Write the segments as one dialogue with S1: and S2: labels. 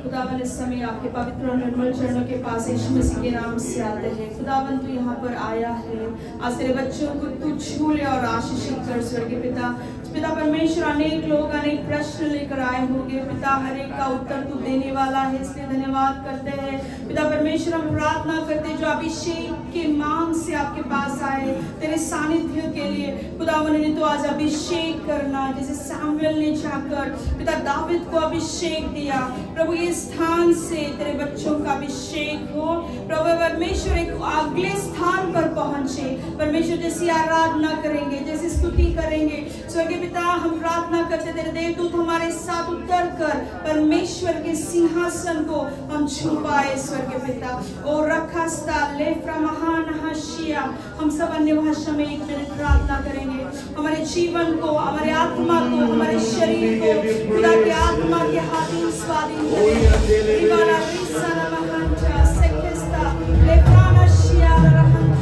S1: खुदावन इस समय आपके पवित्र और निर्मल चरणों के पास यीशु मसीह के नाम से आते हैं। खुदावन तू यहाँ पर आया है, आज तेरे बच्चों को तू छू ले और आशीषित कर स्वर्गीय पिता। पिता परमेश्वर, अनेक लोग अनेक प्रश्न लेकर आए होंगे पिता, हर एक का उत्तर तू देने वाला है, इसलिए धन्यवाद करते हैं पिता परमेश्वर। हम प्रार्थना करते हैं जो अभिषेक के मांग से आपके पास आए तेरे सानिध्य के लिए खुदावन ने तो आज अभिषेक करना, जैसे सैमुएल ने जाकर पिता दाऊद को अभिषेक दिया प्रभु, ये स्थान से तेरे बच्चों का अभिषेक हो प्रभु परमेश्वर, एक अगले स्थान पर पहुंचे परमेश्वर। जैसी आराधना करेंगे, जैसी स्तुति करेंगे स्वर्गीय पिता, हम प्रार्थना करते तेरे देवदूत हमारे साथ उतर कर परमेश्वर के सिंहासन को हम छुपाए स्वर्गीय पिता। ओ रखस्ता लेफ्रा महान हशिया, हम सब अन्य भाषा में एक मिनट प्रार्थना करेंगे। हमारे जीवन को, हमारे आत्मा को, हमारे शरीर को खुदा के आत्मा के हाथी स्वाधीन करें। रिवाला रिसाना महांचा सेकेस्ता लेफ्राना शिया रहंता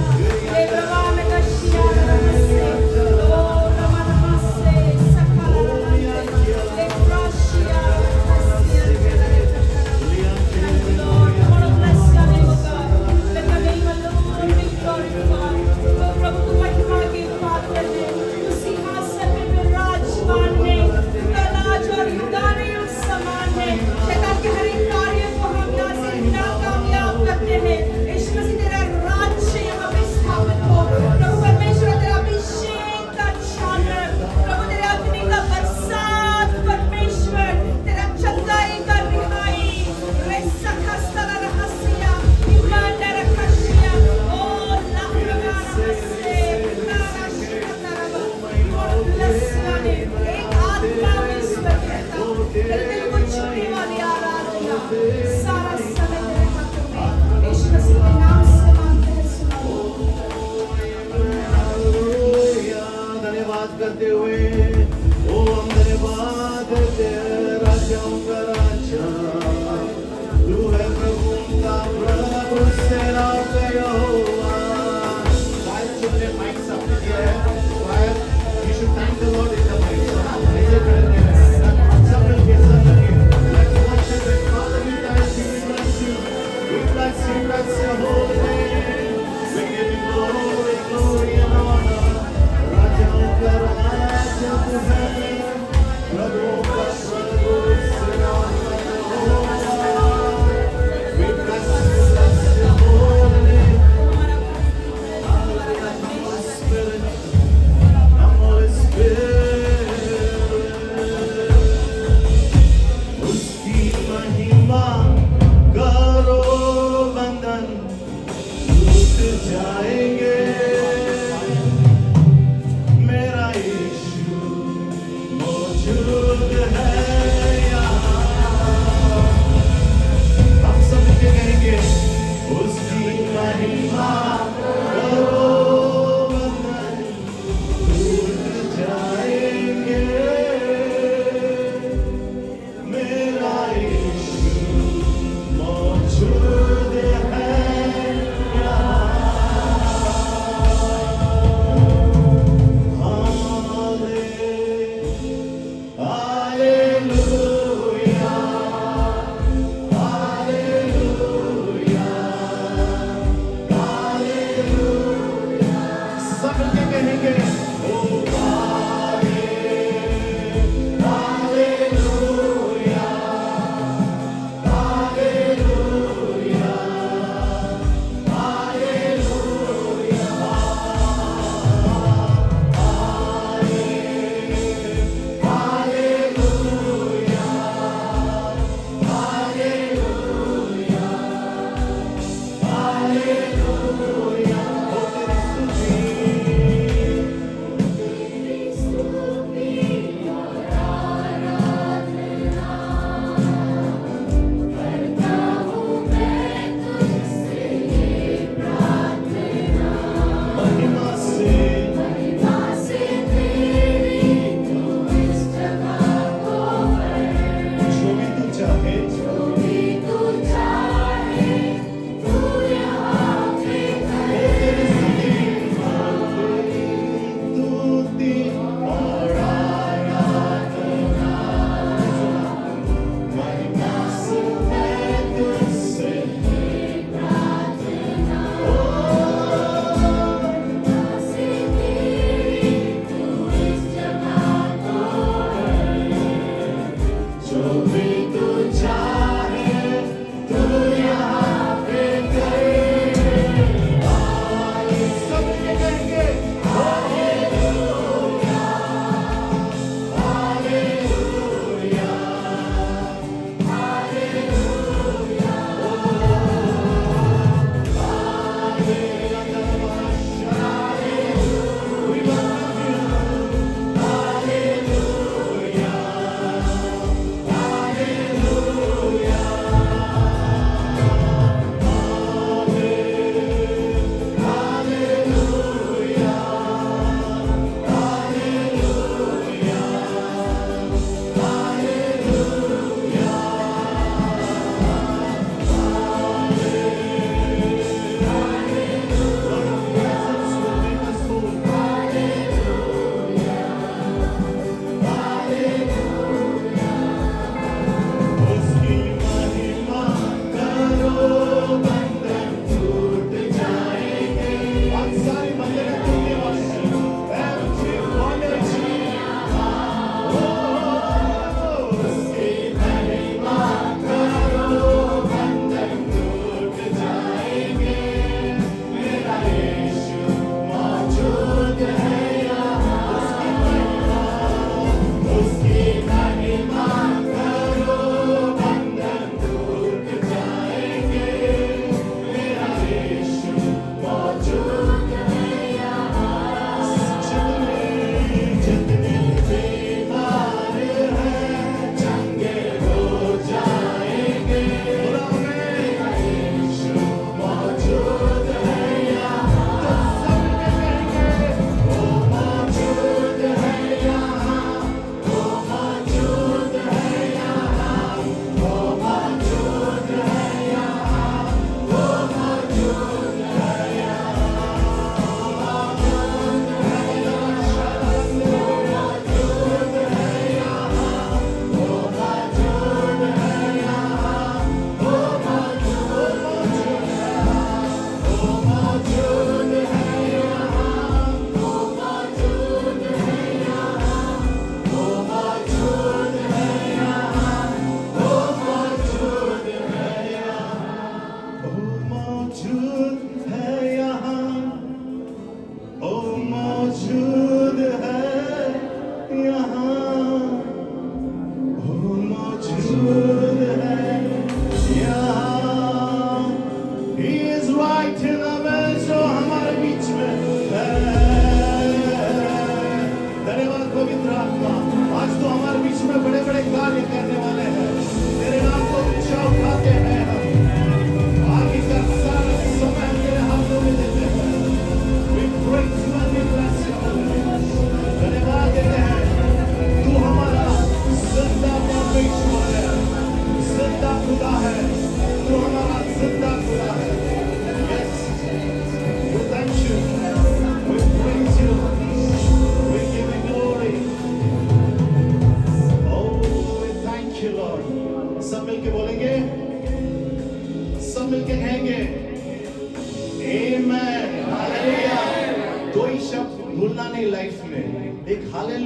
S1: लेफ्राना कशिया रहसे ओ रमनमसे सकल रहंते लेफ्राशिया रहसिया रहंता। Lord, I want to bless your name, O God. Let your name alone be glorified. ओ प्रभु तू महिमा के पात्र है, तू सिंहासन पे विराजमान है, तू राज और युगाने समान है। शैतान के हर एक कार्य को हम यहाँ से नाकामयाब करते हैं। यीशु मसीह तेरा राज्य यहाँ पे स्थापित हो प्रभु परमेश्वर, तेरा अभिषेक का चादर प्रभु, तेरे अग्नि का बरसात परमेश्वर, तेरा चंगाई का रिहाई रेसखस्ता रहसिया इमानदार रखसिया ओ लाखवाना से तारा शिकता रब लसने एक आत्मा में स्वतंत्रता तेरे दिल को छूने वाली आराधना सारा समय तेरे हाथों में यीशु मसीह के नाम से मांगते हैं, सुनो।
S2: धन्यवाद करते हुए ओ हम धन्यवाद करते हैं राजाओं का राजा, तू है प्रभु का प्रभु, सेनाओं का यहोवा। While children mics up in the air, while you should thank the Lord in the mic. Let's worship and Father, we bless you, we bless you, we bless you, bless your holy name. We give you glory, glory and honor. राजाओं का राजा तू है, प्रभुओं का प्रभु।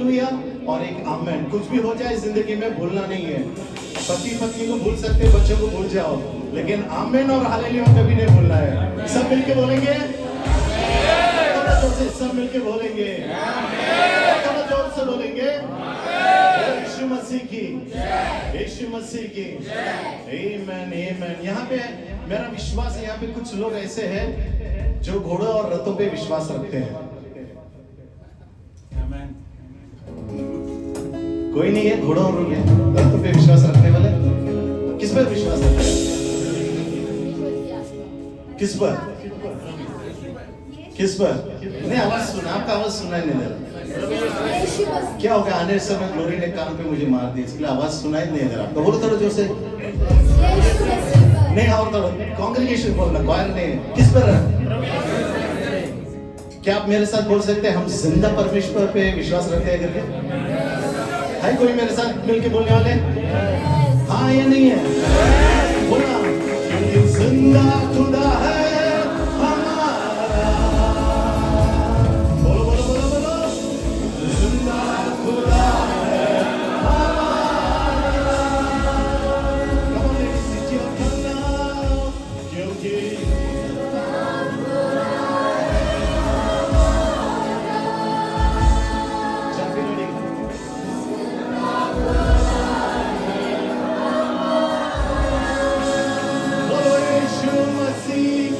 S2: Hallelujah और एक आमेन। कुछ भी हो जाए जिंदगी में भूलना नहीं है। पति पत्नी को भूल सकते, बच्चों को भूल जाओ, लेकिन आमेन और हालेलुया कभी नहीं भूलना है। सब मिलके बोलेंगे, थोड़ा जोर से सब मिलके बोलेंगे, थोड़ा जोर से बोलेंगे। यीशु मसीह की, यीशु मसीह की, आमेन आमेन। यहाँ पे मेरा विश्वास है, यहाँ पे कुछ लोग ऐसे हैं जो घोड़ों और रथों पे विश्वास रखते हैं। कोई नहीं है घोड़ों और रथों पे विश्वास रखने वाले? किस पर विश्वास रखते हैं? किस पर? किस पर? नहीं, आवाज सुना, आपका आवाज सुनाई नहीं दे रहा। क्या हो गया? आने समय ग्लोरी ने कान पे मुझे मार दी, इसके लिए आवाज सुनाई नहीं दे रहा। आपका बोलो थोड़ा जोर से। नहीं, और थोड़ा कांग्रेगेशन बोलना, क्वायर नहीं। किस पर? क्या आप मेरे साथ बोल सकते हैं हम जिंदा परमेश्वर पे विश्वास रखते हैं करके? है कोई मेरे साथ मिलके बोलने वाले? हाँ या नहीं है? बोला क्योंकि जिंदा खुदा है हमारा। बोलो बोलो बोलो बोलो, जिंदा खुदा है हमारा। Come on, ladies, sit your tongue now, क्योंकि बोलो यीशु मसीह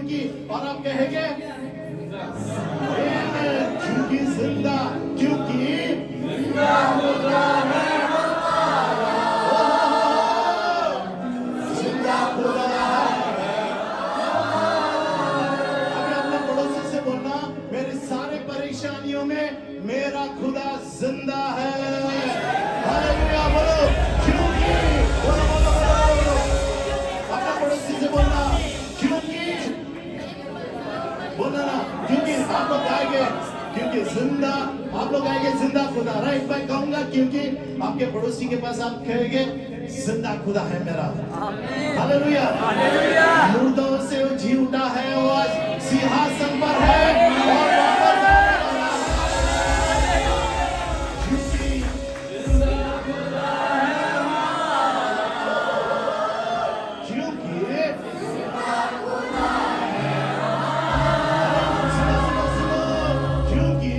S2: क्योंकि और आप कहेंगे क्योंकि जिंदा, क्योंकि जिंदा खुदा है हमारा, जिंदा खुदा है। अभी अपने पड़ोसी से बोलना, मेरी सारी परेशानियों में मेरा खुदा जिंदा है। हालेलुया बोलो, क्योंकि बोलो बोलो बोलो बोलो। अपने पड़ोसी से बोलना, क्योंकि बोलना ना, क्योंकि आप लोग गाएंगे, क्योंकि जिंदा, आप लोग गाएंगे जिंदा खुदा, राइट? मैं कहूंगा क्योंकि आपके पड़ोसी के पास आप कहेंगे जिंदा खुदा है मेरा। Hallelujah, hallelujah. मुर्दों से वो जी उठा है, वो आज सिंहासन पर है और वापस आने वाला है। क्योंकि जिंदा खुदा है हमारा, क्योंकि जिंदा खुदा है हमारा। सुनो सुनो सुनो, क्योंकि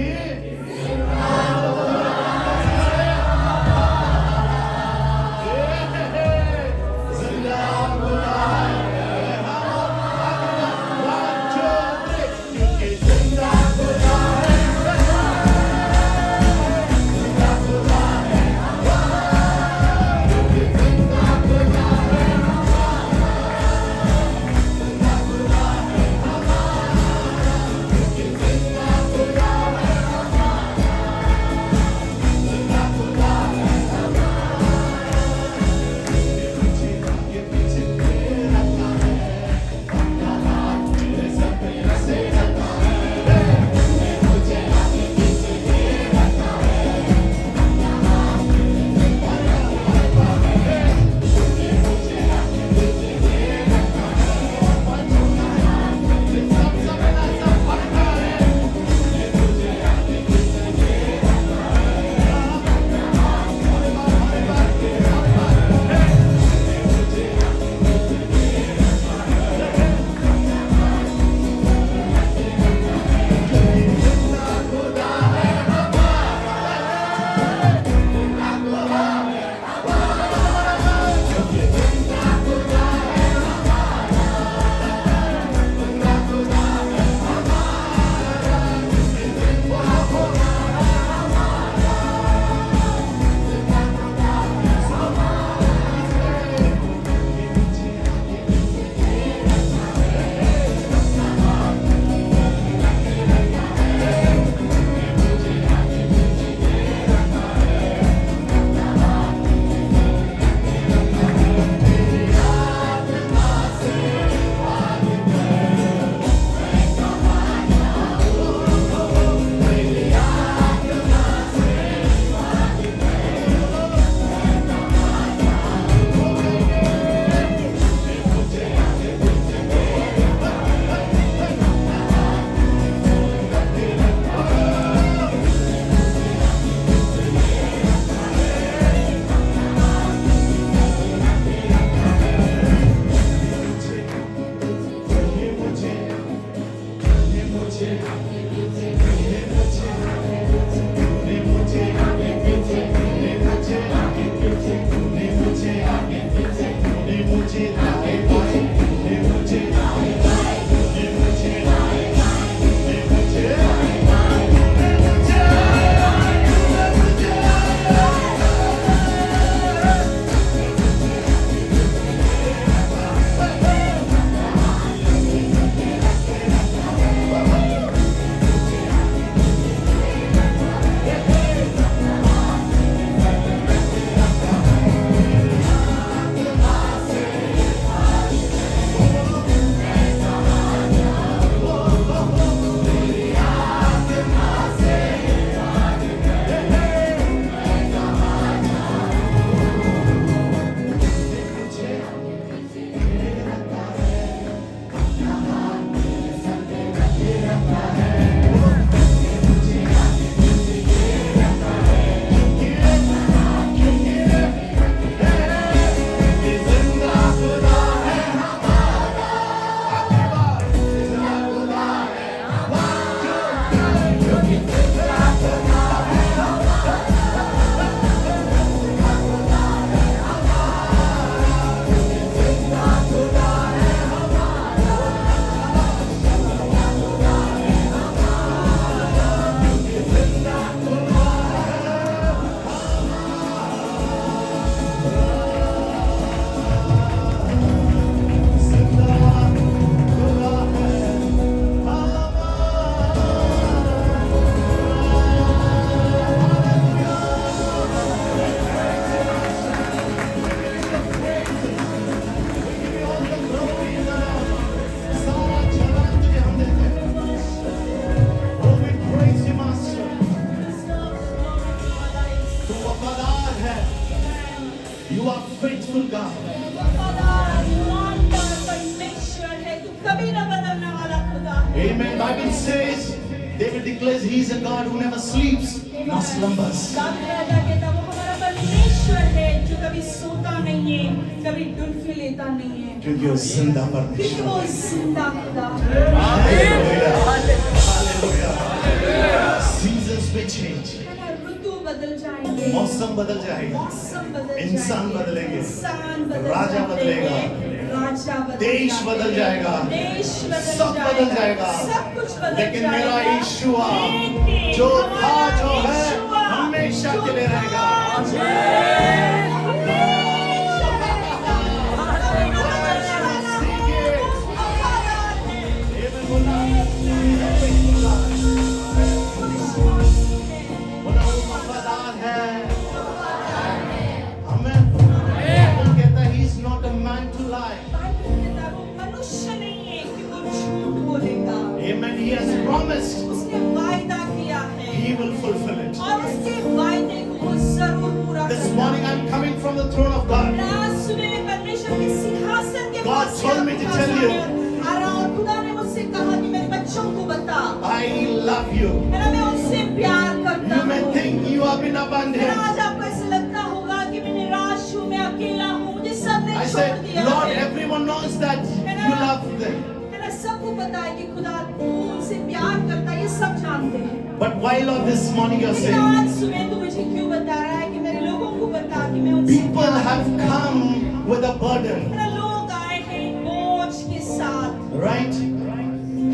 S2: faithful God.
S1: वफादार ईमानदार परमेश्वर है, तू कभी न बदलने वाला खुदा है।
S2: Amen. Bible says, David declares he is a God who never sleeps nor slumbers.
S1: Dawood कहता वो हमारा परमेश्वर है जो कभी सोता नहीं है, कभी डुलकी लेता नहीं है,
S2: क्योंकि वो जिंदा
S1: क्योंकि
S2: परमेश्वर
S1: वो
S2: है।
S1: जिंदा खुदा है।
S2: Hallelujah. Seasons may change.
S1: ऋतु बदल जाएंगे,
S2: मौसम बदल जाएगा,
S1: मौसम बदल
S2: इंसान
S1: जाएंगे,
S2: बदलेंगे,
S1: इंसान बदल
S2: राजा
S1: जाते
S2: बदलेगा,
S1: हैं, राजा बदल
S2: देश
S1: जाते
S2: बदल
S1: हैं,
S2: जाएगा,
S1: देश
S2: सब बदल जाएगा,
S1: सब कुछ बदल
S2: लेकिन
S1: जाएगा।
S2: मेरा यीशुआ
S1: लेकिन
S2: जो था
S1: हमारा
S2: जो है
S1: यीशुआ
S2: हमेशा
S1: जो
S2: के लिए
S1: था,
S2: रहेगा।
S1: जो है, हमेशा रहेगा। कभी न बदलने वाला है, वो वफादार है।
S2: बोला वो वफादार है। Amen. बाइबल कहता है, he is not a man to lie.
S1: Bible कहता है वो मनुष्य नहीं है कि वो झूठ बोलेगा।
S2: Amen. He has promised
S1: उसने वायदा किया है
S2: he will fulfill it.
S1: और उसके वायदे को वो जरूर पूरा
S2: This
S1: करेगा।
S2: morning I'm coming from the throne of God.
S1: आज सुबह मैं परमेश्वर के सिंहासन के
S2: God
S1: pass
S2: told me to
S1: pass
S2: tell you.
S1: आ रहा हूँ। खुदा ने मुझसे कहा कि मेरे बच्चों को बता,
S2: I love you.
S1: मेरा मैं उनसे प्यार करता
S2: You may
S1: हूँ।
S2: think you have been
S1: मेरा
S2: abandoned.
S1: आज आपको ऐसा लगता होगा कि मैं निराश हूँ, मैं अकेला हूँ, मुझे सबने
S2: I
S1: छोड़
S2: said,
S1: दिया
S2: Lord,
S1: है।
S2: everyone knows that you love them.
S1: मेरा सबको पता है कि खुदा तू उनसे प्यार करता है, ये सब जानते हैं।
S2: But why, Lord, this morning you're
S1: लेकिन
S2: saying,
S1: आज सुबह तू मुझे क्यों बता रहा है कि मेरे लोगों को बता कि मैं उनसे
S2: people
S1: प्यार
S2: have
S1: करता हूँ।
S2: come with a burden,
S1: मेरा लोग आए हैं बोझ के साथ।
S2: right?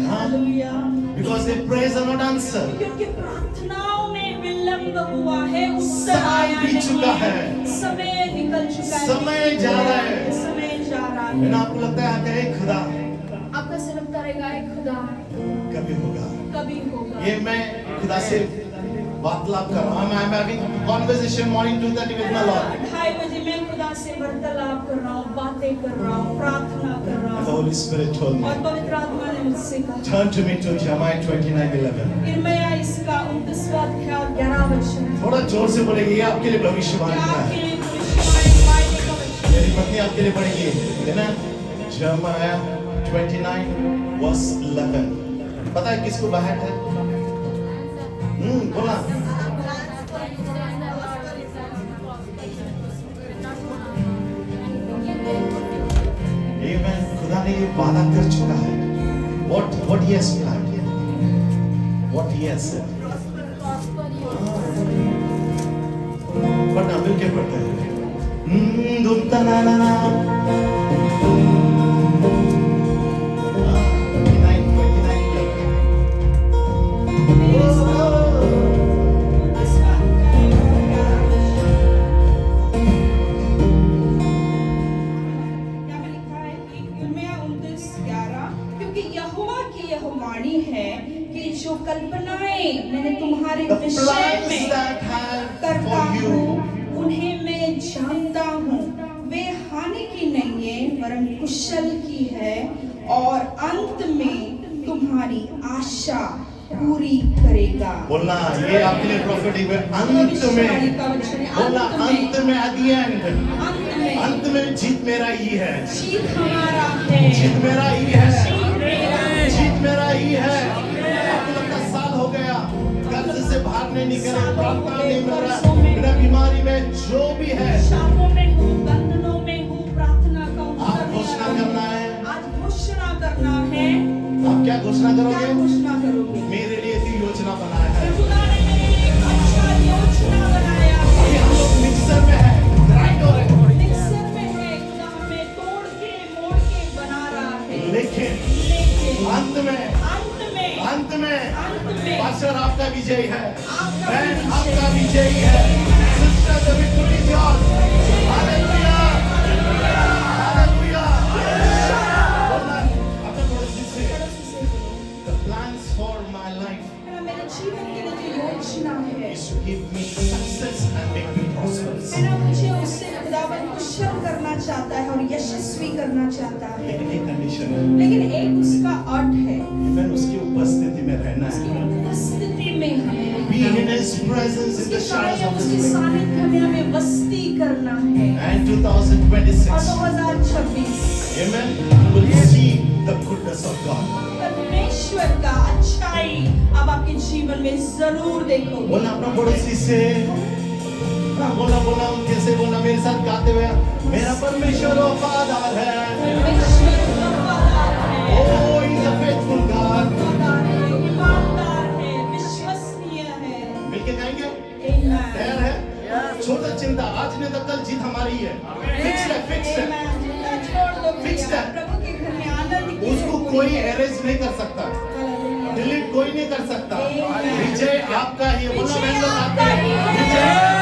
S2: Huh?
S1: Hallelujah.
S2: Because their prayers are not answered.
S1: क्योंकि प्रार्थनाओं में विलंब हुआ है, उत्तर
S2: समय
S1: आया
S2: बीत
S1: नहीं
S2: चुका
S1: है,
S2: है।
S1: समय निकल चुका है,
S2: समय जा रहा है।
S1: समय जा रहा
S2: है ना,
S1: है।
S2: आपको लगता है आते हैं खुदा
S1: आपका से लगता रहेगा "ऐ खुदा
S2: कभी होगा।
S1: कभी होगा"।
S2: ये मैं खुदा से वार्तालाप कर रहा हूँ। I'm having conversation morning 2:30 with my Lord.
S1: 2:30 बजे मैं खुदा से वार्तालाप कर रहा हूँ, बातें कर रहा हूँ, प्रार्थना कर रहा
S2: And the
S1: हूँ।
S2: Holy Spirit told me,
S1: और पवित्र आत्मा ने मुझसे कहा,
S2: turn to me to Jeremiah 29:11.
S1: यिर्मयाह इसका 29वां अध्याय और 11वां वचन।
S2: थोड़ा जोर से बोलेंगे, ये आपके लिए
S1: क्या
S2: भविष्यवाणी
S1: आपके
S2: है।
S1: लिए भविष्यवाणी वायदे का वचन?
S2: मेरी पत्नी आपके लिए पढ़ेगी, है ना? Jeremiah 29:11. पता है किसको बाहर है? बोला। Amen. खुदा ने ये वादा कर चुका है। What he has planned, what he has said. पढ़ना मिलके पढ़ते हैं। दुम तना ना ना।
S1: 29:11 क्योंकि यहोवा की यह वाणी है कि जो कल्पनाएं मैंने तुम्हारे
S2: The
S1: विषय
S2: plans
S1: में
S2: that I have
S1: करता
S2: for you.
S1: हूँ उन्हें मैं जानता हूँ, वे हानि की नहीं है वरन कुशल की है और अंत में तुम्हारी आशा पूरी करेगा।
S2: बोलना, ये आपके लिए prophetic है। अंत में, बोलना अंत में, at the end, अंत में जीत मेरा ही है।
S1: जीत हमारा है,
S2: जीत मेरा ही है।
S1: जीत मेरा है।
S2: जीत मेरा ही है। आपको लगता है साल हो गया, कर्ज से बाहर नहीं निकले, प्रार्थना नहीं मिल रहा, बिना बीमारी में जो भी है,
S1: शापों में हूँ, बंधनों में हूँ, प्रार्थना का उत्तर
S2: आप
S1: नहीं
S2: घोषणा
S1: आ रहा
S2: करना
S1: है।
S2: है।
S1: आज घोषणा करना है।
S2: आप क्या घोषणा
S1: क्या
S2: करोगे?
S1: घोषणा करोगे?
S2: मेरे लिए भी योजना बनाया है।
S1: खुदा ने मेरे लिए एक अच्छा योजना बनाया
S2: अभी
S1: है।
S2: हम लोग मिक्सर में है, ग्राइंड हो रहे हैं।
S1: मिक्सर में है, खुदा हमें तोड़ के मोड़ के बना रहा है।
S2: लेकिन अंत में पास्टर आपका विजय है, बहन आपका विजय है, sister the victory is yours. Hallelujah, hallelujah. अपने पड़ोसी से, the plans for my life
S1: मेरे जीवन के लिए जो योजना है,
S2: is to give me success and make me prosperous.
S1: मेरा मुझे उससे खुदावन कुशल करना चाहता है और यशस्वी करना चाहता है।
S2: लेकिन एक कंडीशन है,
S1: लेकिन एक उसका अर्थ है,
S2: मैं उसकी उपस्थिति में रहना है।
S1: उपस्थिति में हमें
S2: be in
S1: रहना है।
S2: His presence in
S1: उसकी
S2: the shadows
S1: Chhaya,
S2: of His
S1: उसके
S2: wings.
S1: सानिध्य में हमें मस्ती करना है।
S2: And
S1: और
S2: 2026,
S1: 2026
S2: amen, you will see the goodness of God.
S1: परमेश्वर का अच्छाई अब आपके जीवन में जरूर देखोगे।
S2: बोला अपना पड़ोसी से, बोला कैसे बोला मेरे साथ गाते हुए, मेरा परमेश्वर वफादार है।
S1: परमेश्वर वफादार है,
S2: Oh, He is a faithful God.
S1: वफादार है, ईमानदार है, विश्वसनीय है।
S2: मिलके गाएंगे?
S1: Amen.
S2: तैयार है? छोटा चिंता, आज नहीं तो कल जीत हमारी है। फिक्स है।
S1: Amen. चिंता छोड़ दो भैया।
S2: Fixed है।
S1: प्रभु के घर में आनंद की
S2: उसको
S1: है।
S2: कोई अरेंज नहीं कर सकता,
S1: Hallelujah.
S2: डिलीट कोई नहीं कर सकता।
S1: Amen.
S2: विजय आपका ही है। बोला
S1: विजय
S2: बहन लोग
S1: आपका
S2: आपका
S1: ही है।
S2: विजय।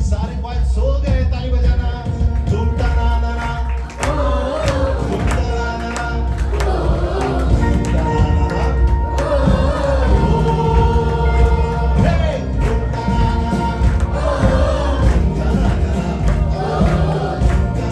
S2: सारे क्वाइट सो गए, ताली बजाना। झूमता ना ना ना, झूमता ना ना ना, झूमता ना ना ना, हे, झूमता ना ना ना, झूमता ना ना ना, झूमता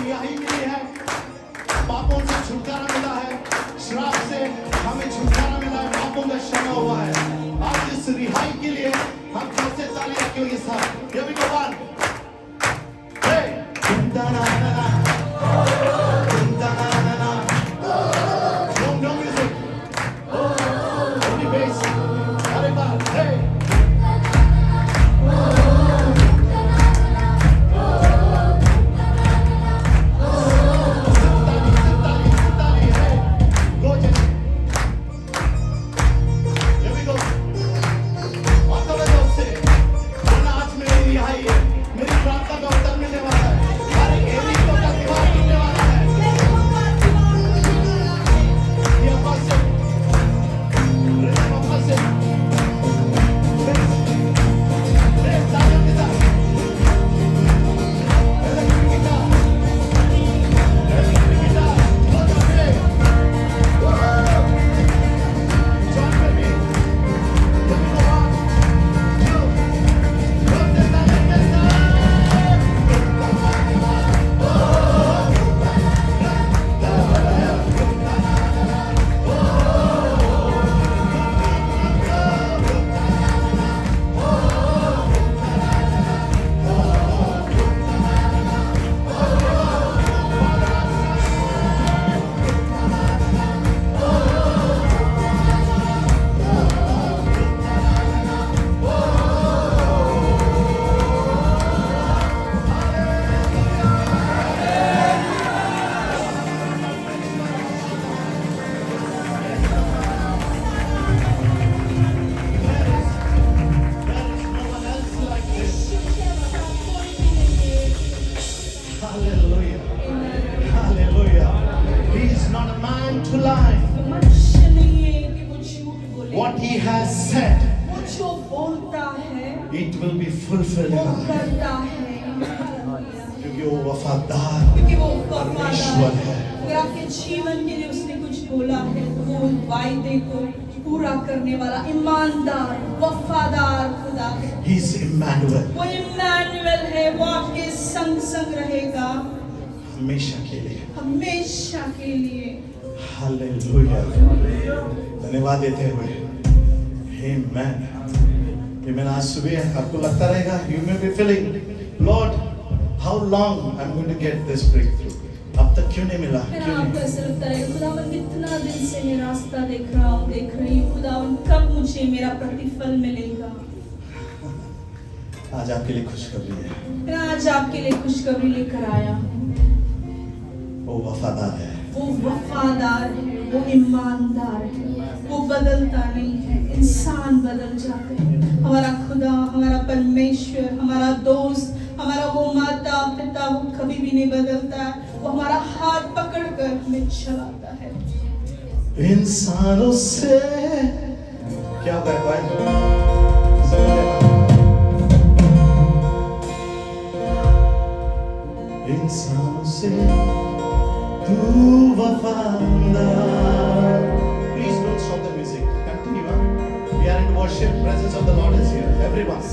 S2: रिहाई मिली है, पापों से छुटकारा मिला है, श्राप से हमें छुटकारा मिला है, पापों का क्षमा हुआ है। आज इस रिहाई के लिए हम कैसे तालियां क्यों ये सब? Here we go one. Hey! Da-na-na-na. Da-na-na-na. No music. Only bass. अरे बात, hey! What he has said,
S1: वो जो बोलता है
S2: it will be fulfilled.
S1: वो करता है,
S2: क्योंकि वो वफादार
S1: क्योंकि वो
S2: परमेश्वर है।
S1: अगर आपके जीवन के लिए उसने कुछ बोला है तो वो वायदे को पूरा करने वाला ईमानदार वफादार खुदा है।
S2: He is Emmanuel.
S1: वो इम्मानुएल है, वो आपके संग संग रहेगा
S2: हमेशा के लिए।
S1: हमेशा के लिए।
S2: हालेलुया। धन्यवाद देते हुए आमेन। आमेन। आज सुबह आपको लगता रहेगा, you may be feeling, Lord, how long I'm going to get this breakthrough? अब तक क्यों नहीं मिला?
S1: फिर
S2: क्यों
S1: आपको
S2: नहीं?
S1: ऐसा लगता है खुदावन कितना दिन से मैं रास्ता देख रहा हूँ, देख रही हूँ, खुदावन कब मुझे मेरा प्रतिफल मिलेगा?
S2: आज आपके लिए खुशखबरी है।
S1: मैं आज आपके लिए खुशखबरी लेकर आया हूँ।
S2: वो वफादार है।
S1: वो वफादार है, वो ईमानदार है, वो बदलता नहीं है। इंसान बदल जाते हैं, हमारा खुदा, हमारा परमेश्वर, हमारा दोस्त, हमारा वो माता पिता, वो कभी भी नहीं बदलता है। वो हमारा हाथ पकड़कर हमें चलाता है।
S2: इंसानों से क्या होता है भाई? इंसानों से तू वफादार। Please don't stop the music. Continue on. We are in worship. Presence of the Lord is here. Everyone,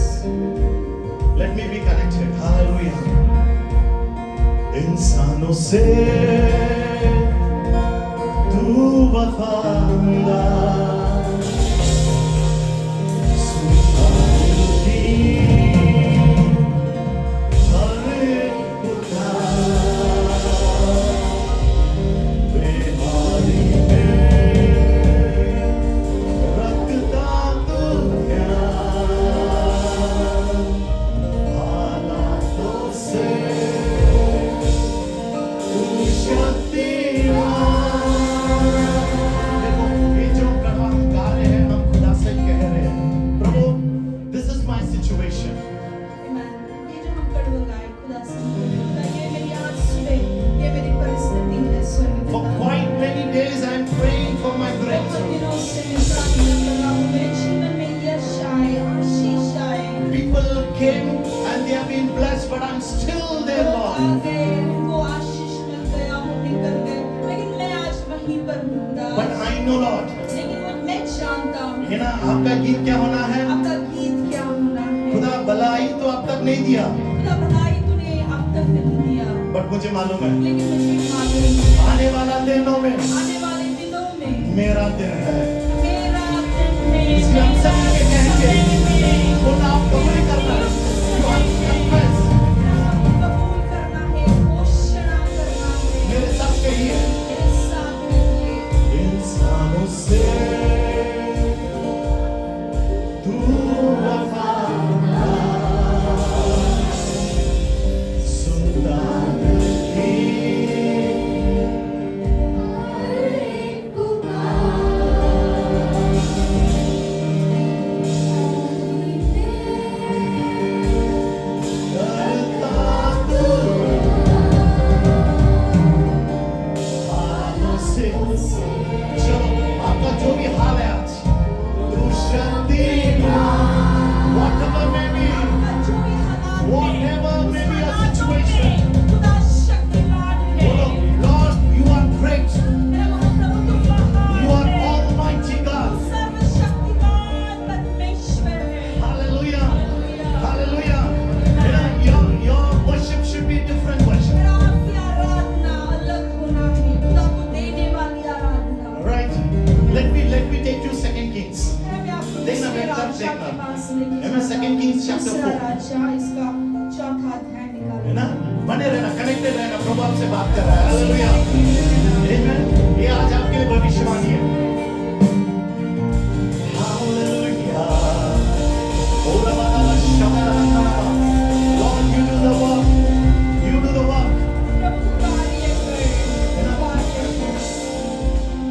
S2: let me be connected. Hallelujah. इंसानों से तू वफादार, सुनाई हर एक पुकार, बेमारी में रखता तू ध्यान, हालातों से तू शक्तिमान। देखो, ये जो कार्य है हम खुदा से कह रहे हैं, प्रभु, this is my situation.
S1: ये जो हम कड़वा गाए खुदा से, खुदा ये मेरी आज सुबह, ये मेरी परिस्थिति है स्वर्ग
S2: For
S1: पिता।
S2: quite many days I am praying for my
S1: बहुत
S2: breakthrough.
S1: दिनों से मैं प्रार्थना कर रहा हूँ, मेरे जीवन में यश आए, आशीष आए।
S2: People came and they have been blessed, but I'm still there,
S1: वो आ
S2: Lord.
S1: गए, उनको आशीष मिल गया, वो निकल गए, लेकिन मैं आज वहीं पर हूँ खुदा।
S2: But I know, Lord,
S1: लेकिन मैं जानता हूँ
S2: है ना, आपका गीत क्या होना है?
S1: आपका गीत क्या होना है।
S2: खुदा भलाई तो अब तक नहीं दिया,
S1: खुदा भलाई तूने अब तक नहीं दिया,
S2: बट मुझे मालूम है
S1: लेकिन मुझे मालूम है
S2: आने वाला दिनों में
S1: आने वाले दिनों में
S2: मेरा दिन है।
S1: मेरा दिन है,
S2: इसलिए हम सब
S1: मेरा
S2: ये कहेंगे,
S1: समय है।
S2: वो नाम कबूल करना है। You have to confess।
S1: कबूल करना है, घोषणा करना है।
S2: मेरे साथ कहिए,
S1: मेरे साथ कहिए,
S2: इंसानों से तू वफादार, सुनता नहीं करता तू हालों से। चलो, आपका जो भी हाल है आज, तू शक्तिमान, whatever may be,
S1: जो भी हालात हैं,
S2: whatever may be your
S1: जो भी
S2: situation,
S1: है, खुदा शक्तिमान है।
S2: बोलो, Lord, you are great,
S1: मेरा प्रभु तुम महान
S2: you are
S1: है।
S2: Almighty God,
S1: सर्वशक्तिमान परमेश्वर है।
S2: hallelujah, hallelujah. Your worship should be different worship,
S1: मेरा आपकी आराधना अलग होना है, खुदा को देने वाली आराधना।
S2: right? Let me take you 2 Kings,
S1: मैं आपको
S2: देखना,
S1: दूसरे
S2: मेरे तरफ
S1: राजा के
S2: देखना।
S1: पास लेके
S2: Amen, 2 Kings chapter
S1: दूसरा
S2: 4,
S1: राजा, इसका चौथा अध्याय
S2: है
S1: निकालो।
S2: ना? बने रहना, कनेक्टेड रहना, प्रभु आपसे बात कर रहा है, हालेलुया। Amen. ये आज आपके लिए भविष्यवाणी है। हालेलुया। ओला वाला शब्द रखना। Lord, you do the work. You do the work.
S1: प्रभु कार्य कर, कार्य कर।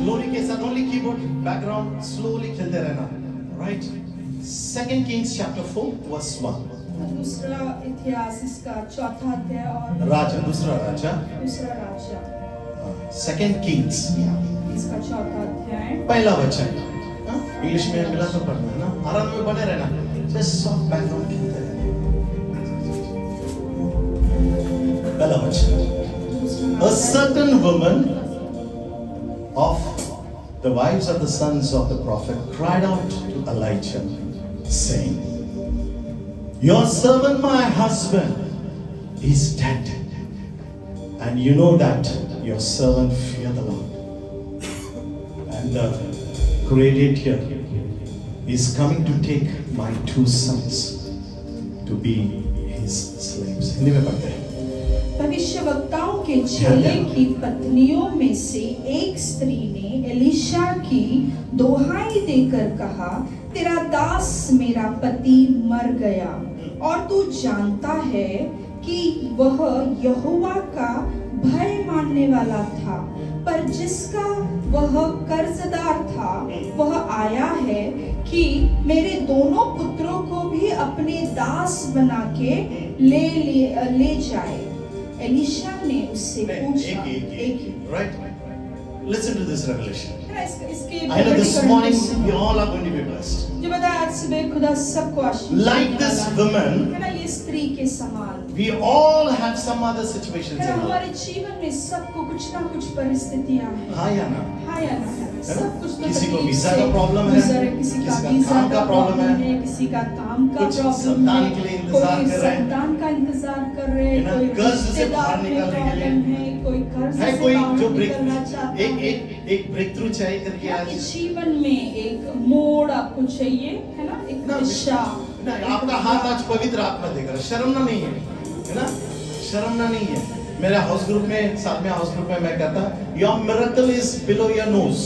S2: Glory के साथ only keyboard background slowly खेलते रहना, right? 2 Kings chapter 4 verse 1.
S1: दूसरा इतिहास इसका चौथा अध्याय और
S2: राजा, दूसरा राजा,
S1: दूसरा राजा
S2: 2 Kings,
S3: इसका चौथा अध्याय
S2: पहला वचन। इंग्लिश में मिला तो पढ़ना है ना, आराम में बने रहना, जस्ट सॉफ्ट बैकग्राउंड खेलते रहना। पहला वचन। A certain woman of the wives of the sons of the prophet cried out to Elijah, saying, "Your servant, my husband, is dead, and you know that your servant fear the Lord, and the great here is coming to take my 2 sons to be his slaves." Hindi में पढ़ते हैं।
S3: भविष्यवक्ताओं के चेले की पत्नियों में से एक स्त्री ने एलिशा की दोहाई देकर कहा, तेरा दास मेरा पति मर गया और तू जानता है कि वह यहोवा का भय मानने वाला था, पर जिसका वह कर्जदार था वह आया है कि मेरे दोनों पुत्रों को भी अपने दास बना के ले जाए। एलिशा ने उससे पूछा,
S2: Right? Listen to this revelation.
S1: इसके
S2: I know this morning we all are going to be blessed.
S1: जो बताया आज सुबह खुदा सबको आशीष
S2: Like this woman,
S1: है ना, ये स्त्री के समान
S2: we all have some other situations
S1: है
S2: in
S1: ना,
S2: our life.
S1: हमारे जीवन में सबको कुछ ना कुछ परिस्थितियां हैं।
S2: हाँ या ना?
S1: हाँ या ना? सब कुछ तो
S2: किसी को
S1: तकलीफ
S2: वीजा
S1: से
S2: का प्रॉब्लम है,
S1: गुजर, किसी का वीजा
S2: काम का प्रॉब्लम है,
S1: किसी का काम का
S2: कुछ
S1: प्रॉब्लम
S2: संतान
S1: है,
S2: के लिए इंतजार
S1: कोई
S2: कर रहे हैं,
S1: संतान का इंतजार कर रहे हैं,
S2: है ना,
S1: कोई
S2: कर्ज से
S1: रिश्तेदार
S2: बाहर
S1: में
S2: निकलने के लिए,
S1: प्रॉब्लम है, कोई कर्ज
S2: है
S1: से
S2: कोई
S1: बाहर
S2: जो
S1: निकलना चाहता है।
S2: एक ब्रेक थ्रू चाहिए करके
S1: आपके
S2: आज
S1: जीवन में एक मोड़ आपको चाहिए, है ना, एक
S2: ना,
S1: दिशा।
S2: ना, आपका हाथ आज पवित्र आत्मा देख रहा है, शर्म ना नहीं है ना, शर्म ना नहीं है। मेरे हाउस ग्रुप में, साथ में हाउस ग्रुप में मैं कहता, your miracle is below your nose.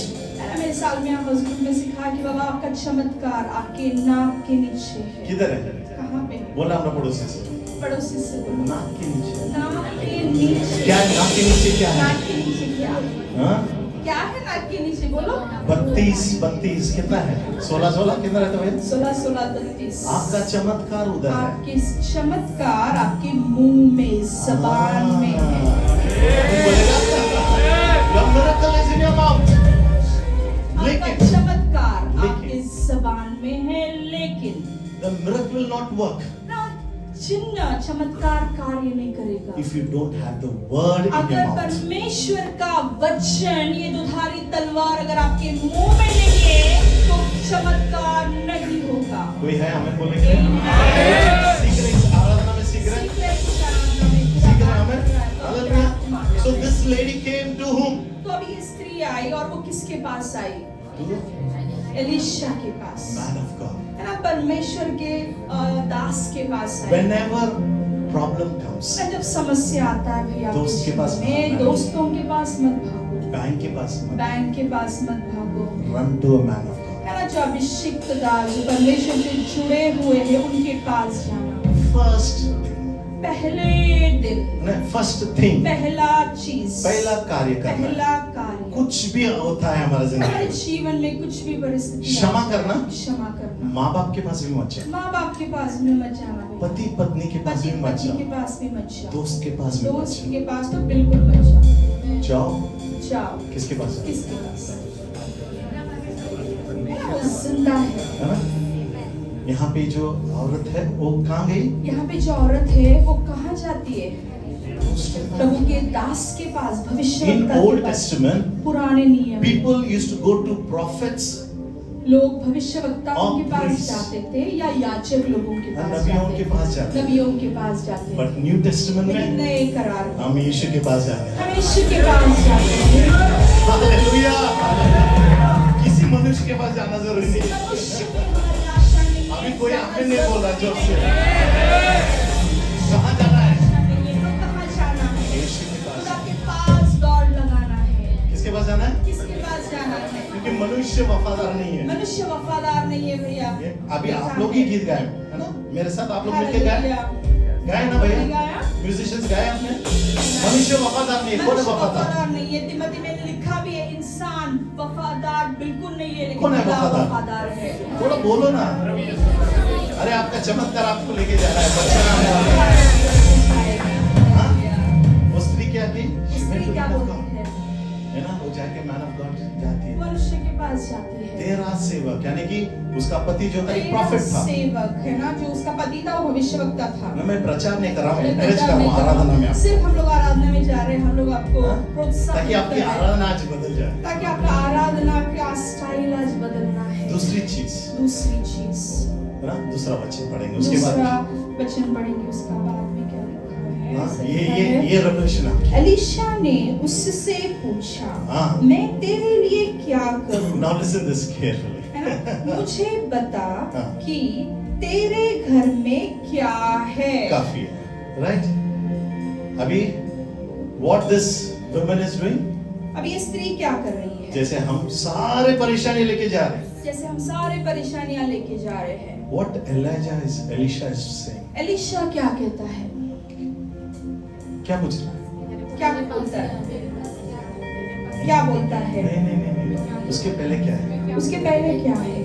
S1: मेरे साल में हाउस ग्रुप में सिखा कि बाबा आपका चमत्कार आपके नाक के नीचे है।
S2: किधर है?
S1: कहाँ पे?
S2: बोला अपना पड़ोसी से,
S1: पड़ोसी से बोलो।
S2: नाक के नीचे।
S1: नाक के नीचे।
S2: क्या है नाक के नीचे? क्या है?
S1: नाक के नीचे क्या?
S2: हाँ?
S1: क्या है नाक के नीचे बोलो?
S2: 32 कितना है? 16 कितना रहता है भाई?
S1: 16 32।
S2: आपका चमत्कार उधर है।
S1: आपके चमत्कार आपके मुंह में, जबान में है।
S2: Your miracle is in your mouth.
S1: आपका
S2: लेकिन
S1: चमत्कार आपके जबान में है, लेकिन
S2: the miracle will not work
S1: चिन्ह चमत्कार कार्य नहीं करेगा
S2: if you don't have the word in
S1: अगर
S2: your mouth.
S1: परमेश्वर का वचन, ये दुधारी तलवार अगर आपके मुंह में नहीं है तो चमत्कार नहीं होगा।
S2: कोई है हमें बोलेंगे? सीख रहे हैं आराधना में, सीख रहे हैं, सीख रहे हैं Amen. Hallelujah. So this lady came to whom?
S3: तो अभी ये स्त्री आई और वो किसके पास आई?
S2: To
S3: एलीशा के पास,
S2: man of God.
S3: है ना, परमेश्वर के दास के पास आई।
S2: Whenever problem comes,
S3: जब समस्या आता है भैया,
S2: दोस्त के पास मत
S3: में
S2: भागो।
S3: दोस्तों के पास मत भागो,
S2: बैंक के पास मत,
S3: बैंक के पास मत भागो,
S2: run to a man of God.
S3: है ना, जो अभिषिक्त दास, जो परमेश्वर से जुड़े हुए हैं उनके पास जाना।
S2: First
S3: पहले दिन,
S2: first thing,
S3: पहला चीज,
S2: पहला कार्य करना है।
S3: पहला कार्य,
S2: कुछ भी होता है हमारे
S3: हमारे
S2: जिंदगी
S3: जीवन में कुछ भी परिस्थिति,
S2: क्षमा करना।
S3: क्षमा करना।
S2: माँ बाप के पास भी मत जाओ,
S3: माँ बाप के पास भी मत जाना,
S2: पति पत्नी के पास
S3: पति
S2: भी मत
S3: पत्नी के
S2: जाओ,
S3: पास भी मत जाओ,
S2: दोस्त के पास भी मत
S3: दोस्त के पास तो बिल्कुल मत जाओ।
S2: जाओ।
S3: जाओ
S2: किसके पास जाओ?
S3: किसके पास? वो जिंदा है।
S2: ना? यहाँ पे जो औरत है वो कहाँ गई?
S3: यहाँ पे जो औरत है वो कहाँ जाती है? प्रभु के दास के पास,
S2: In
S3: भविष्यवक्ता
S2: Old
S3: के पास।
S2: Testament,
S3: पुराने नियम में
S2: people used to go to prophets
S3: लोग भविष्यवक्ताओं के
S2: और
S3: पास
S2: priests
S3: जाते थे या याजक लोगों के
S2: और
S3: पास
S2: नबियों
S3: जाते
S2: के
S3: थे,
S2: पास जाते थे।
S3: नबियों के पास जाते
S2: But
S3: थे।
S2: New Testament
S3: लेकिन
S2: में
S3: नए करार में
S2: हम यीशु के पास जाते हैं।
S3: हम यीशु के पास जाते हैं।
S2: हालेलुया। किसी मनुष्य के पास जाना जरूरी नहीं है।
S3: मनुष्य की हमारी आशा नहीं है,
S2: अभी कोई आपने नहीं बोला जोर से।
S3: जाना
S2: कहाँ जाना है?
S3: नहीं है, तो कहाँ जाना है?
S2: यीशु के पास।
S3: खुदा के पास दौड़ लगाना है।
S2: किसके पास जाना है?
S3: किसके पास जाना है?
S2: क्योंकि मनुष्य वफादार नहीं है।
S3: मनुष्य वफादार नहीं है भैया।
S2: अभी आप लोग ही गीत गाए है ना? मेरे साथ आप लोग मिलके गाए
S3: हालेलुया।
S2: गाए ना भैया?
S3: गाया?
S2: म्यूजिशियंस गाए आपने? मनुष्य वफादार नहीं है। कौन है
S3: मनुष्य
S2: वफादार?
S3: वफादार नहीं है। तिमोथी में लिखा भी है, इंसान वफादार बिल्कुल नहीं है, लेकिन
S2: कौन है
S3: खुदा
S2: वफादार?
S3: वफादार है।
S2: थोड़ा बोलो ना। अरे आपका चमत्कार आपको लेके जा रहा है। बच्चा आने वाला है। हाँ? वो स्त्री क्या की?
S3: स्त्री क्या बोलती है?
S2: है ना? वो जाके मैन ऑफ गॉड जाती है।
S3: मनुष्य के पास जाती है।
S2: तेरा सेवक यानी कि उसका पति जो था एक
S3: तेरा
S2: प्रॉफिट था।
S3: सेवक है ना, जो उसका पति था वो भविष्यवक्ता था।
S2: मैं प्रचार नहीं कर रहा हूँ,
S3: मैं
S2: एनकरेज कर
S3: प्रचार
S2: रहा हूँ
S3: नहीं कर रहा
S2: आराधना में
S3: हूँ।
S2: आप।
S3: सिर्फ हम लोग आराधना में जा रहे हैं, हम लोग आपको
S2: हाँ?
S3: प्रोत्साहित
S2: ताकि आपकी
S3: कर रहे हैं।
S2: आराधना आज बदल जाए।
S3: ताकि आपका आराधना का स्टाइल आज बदलना है।
S2: दूसरी चीज
S3: दूसरी चीज,
S2: है ना? दूसरा वचन पढ़ेंगे उसके
S3: दूसरा
S2: बाद।
S3: वचन पढ़ेंगे, उसका बाद में क्या लिखा है?
S2: हाँ,
S3: ऐसे
S2: ये
S3: लिखा
S2: ये
S3: है,
S2: ये रेवलेशन आपकी।
S3: एलीशा ने उससे पूछा,
S2: हाँ।
S3: मैं तेरे लिए क्या करूं?
S2: Now listen this carefully.
S3: है ना? मुझे बता
S2: हाँ।
S3: कि तेरे घर में क्या है?
S2: काफी है, राइट? अभी what this woman is doing?
S3: अब ये स्त्री क्या कर रही है?
S2: जैसे हम सारे परेशानी लेके जा रहे हैं।
S3: जैसे हम सारे परेशानियां लेके जा रहे हैं।
S2: What Elisha is saying?
S3: Elisha क्या कहता है?
S2: क्या पूछ रहा है?
S3: क्या बोलता है? क्या बोलता है?
S2: नहीं। उसके पहले क्या है?
S3: उसके पहले क्या है?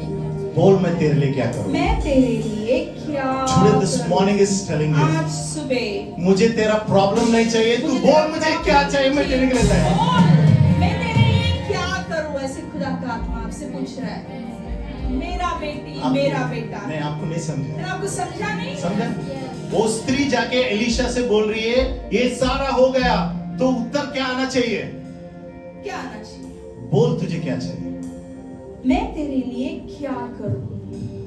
S2: बोल मैं तेरे लिए क्या करूं?
S3: मैं तेरे लिए क्या
S2: Today this
S3: करूं?
S2: morning is telling you.
S3: आज सुबह
S2: मुझे तेरा प्रॉब्लम नहीं चाहिए, तू बोल मुझे क्या चाहिए, मैं तेरे के लिए तैयार हूं।
S3: बोल, मैं तेरे लिए क्या करूं? ऐसे खुदा का आत्मा आपसे पूछ रहा है। मेरा बेटी,
S2: आपको-
S3: मेरा बेटा।
S2: नहीं, आपको नहीं समझा।
S3: मैंने आपको समझा नहीं?
S2: समझा? वो स्त्री जाके एलिशा से बोल रही है, ये सारा हो गया, तो उत्तर क्या आना चाहिए?
S3: क्या आना चाहिए?
S2: बोल तुझे क्या चाहिए?
S3: मैं तेरे लिए क्या करूं?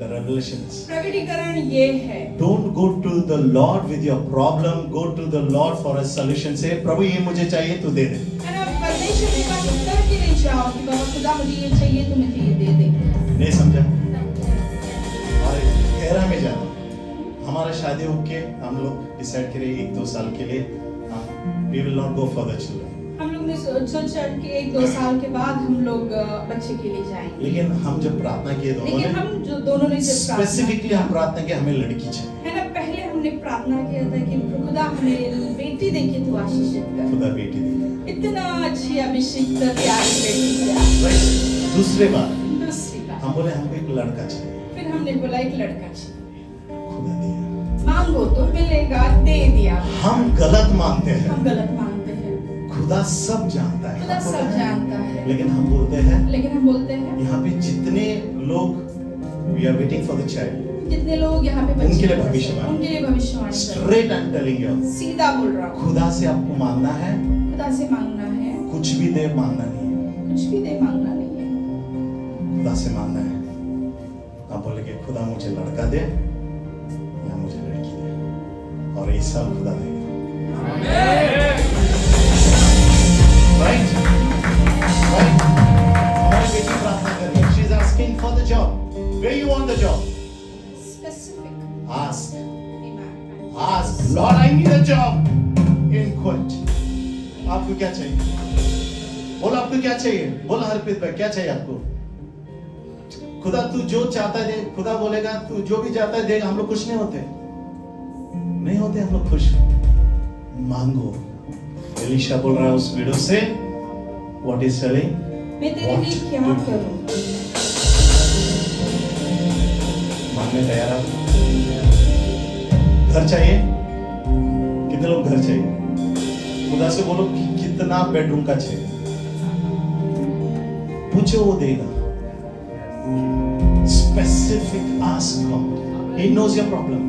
S2: The revelation is.
S3: प्रकटीकरण ये है।
S2: Don't go to the Lord with your problem. Go to the Lord for a solution. Say, प्रभु ये मुझे चाहिए, तू दे दे।
S3: है ना, परमेश्वर के पास उत्तर के लिए जाओ कि बाबा खुदा मुझे ये चाहिए, तो मुझे ये दे दे।
S2: नहीं समझा? और गहरा में जाना। हमारा शादी होके हम लोग डिसाइड करें 1-2 साल के लिए, we will not go for the children.
S3: हम लोग ने सोचा कि 1-2 साल के बाद हम लोग बच्चे के लिए जाएंगे।
S2: लेकिन हम जब प्रार्थना किए दोनों
S3: लेकिन
S2: ने,
S3: हम जो दोनों ने जब प्रार्थना
S2: स्पेसिफिकली हम प्रार्थना किए हमें लड़की चाहिए।
S3: है ना, पहले हमने प्रार्थना किया था कि खुदा हमें बेटी देके तू आशीषित कर।
S2: खुदा बेटी दे।
S3: इतना अच्छी अभिषिक्त प्यारी बेटी दिया।
S2: Right? दूसरे बार
S3: दूसरी बात
S2: हम बोले हमको एक लड़का चाहिए,
S3: फिर हमने बोला एक लड़का चाहिए।
S2: खुदा दिया।
S3: मांगो तो मिलेगा, दे दिया।
S2: हम गलत मानते हैं,
S3: हम गलत मांगते हैं।
S2: खुदा सब जानता है,
S3: खुदा सब जानता है।
S2: लेकिन हम बोलते हैं,
S3: लेकिन हम बोलते हैं
S2: यहाँ पे जितने लोग we are waiting for the child,
S3: जितने लोग यहाँ पे
S2: उनके लिए
S3: बच्चे
S2: भविष्यवाणी।
S3: उनके लिए भविष्यवाणी कर रहे
S2: straight I'm telling you,
S3: हैं। सीधा बोल रहा हूँ।
S2: खुदा से आपको मांगना है,
S3: खुदा से मांगना है,
S2: कुछ भी दे मांगना नहीं है,
S3: कुछ भी दे मांगना नहीं है।
S2: खुदा से मांगना है। आप बोले कि खुदा मुझे लड़का दे या मुझे लड़की दे, और इस साल खुदा देगा। Right right. हमारी बेटी प्रार्थना कर रही है, she is asking for the job. Where you want the job?
S3: Specific.
S2: Ask
S3: Amen.
S2: Ask Lord, I need a job in Kuwait. आपको क्या चाहिए? बोला आपको क्या चाहिए? बोला हरप्रीत भाई क्या चाहिए आपको? खुदा तू जो चाहता है दे। खुदा बोलेगा तू जो भी चाहता है देगा। हम लोग खुश नहीं होते, नहीं होते हम लोग खुश। मांगो। एलीशा बोल रहा है उस विडो से, व्हाट इज सेलिंग?
S3: मैं तेरे लिए क्या करूं?
S2: मांगने तैयार आप? घर चाहिए? कितने लोग घर चाहिए? खुदा से बोलो कि कितना बेडरूम का चाहिए, पूछो वो देगा। Specific, ask God. He knows your problem.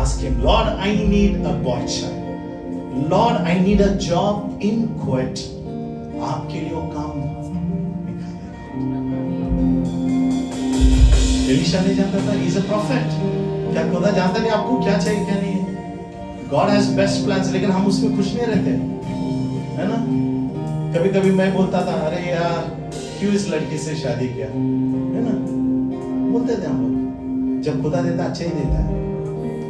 S2: Ask Him, Lord, I need a boy child. Lord, I need a job in Kuwait. आपके लिए वो काम निकालेगा। एलीशा नहीं जानता था, he is a prophet. क्या खुदा जानता नहीं आपको क्या चाहिए क्या नहीं है? God has best plans, लेकिन हम उसमें खुश नहीं रहते, है ना? कभी कभी मैं बोलता था, अरे यार क्यों इस लड़की से शादी किया, है ना? बोलते थे हम लोग। जब खुदा देता अच्छा ही देता है।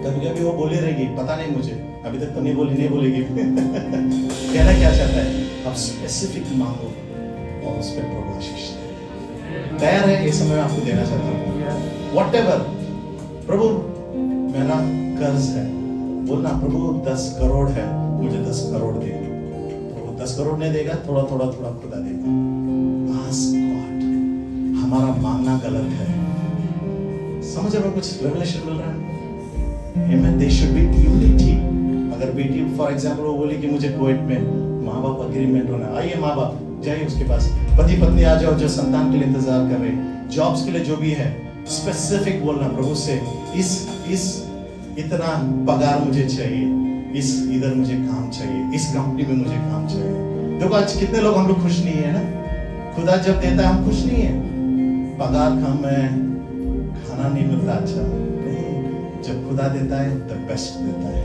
S2: कभी कभी वो बोली रहेगी, पता नहीं मुझे, अभी तक तो नहीं बोलेगी। कहना क्या चाहता है? आप स्पेसिफिक मांगो और उस पर प्रभु आशीष दे। तैयार है? ये समय मैं आपको देना चाहता हूँ। व्हाटएवर, प्रभु मेरा कर्ज है, बोलना प्रभु 10 करोड़ है, मुझे 10 करोड़ दे। प्रभु 10 करोड़ नहीं देगा, थोड़ा थोड़ा थोड़ा खुदा देगा। Ask God. हमारा मांगना गलत है। समझ रहे हो? कुछ रेवलेशन मिल रहा है? Amen. There should be unity. अगर बेटी फॉर एग्जाम्पल वो बोली कि मुझे कुवैत में माँ बाप अग्रीमेंट होना, आइए माँ बाप जाइए उसके पास, पति पत्नी आ जाओ जो संतान के लिए इंतजार कर रहे हैं, जॉब्स के लिए जो भी है, स्पेसिफिक बोलना प्रभु से, इस इतना पगार मुझे चाहिए, इस इधर मुझे काम चाहिए, इस कंपनी में मुझे काम चाहिए। देखो आज कितने लोग हम लोग खुश नहीं है ना? खुदा जब देता है हम खुश नहीं है। पगार कम है, खाना नहीं मिलता अच्छा, नहीं, जब खुदा देता है द बेस्ट देता है।